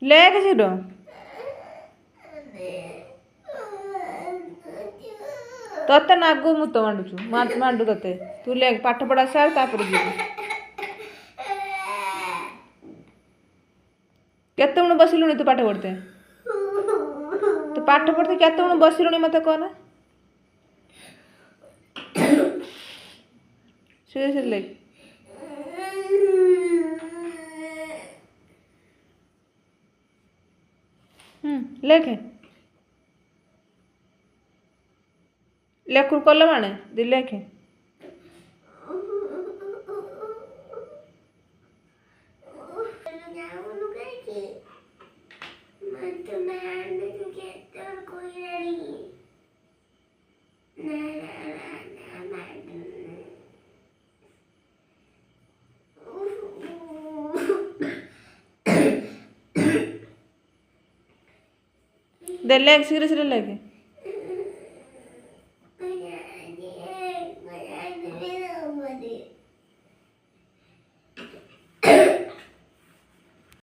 ଲେଖ ଶୀଘ୍ର। ତତେ ନାଗୁ ମୁତ ମାଣ୍ଡୁଛୁ ମାଣ୍ଡୁ ତତେ। ତୁ ଲେଖ ପାଠ ପଢ଼ା ସାର ତାପରେ ଯିବୁ। କେତେବେଳୁ ବସିଲୁଣି ତୁ ପାଠ ପଢ଼ତେ? ତୁ ପାଠ ପଢ଼ତେ କେତେବେଳୁ ବସିଲୁଣି ମତେ କହନା। ସେ ଲେଖ। ଲେଖେ। ଲେଖୁ କଲ ମାନେ ଦି ଲେଖେ। दे लेख शीघ्र शीघ्र लेख।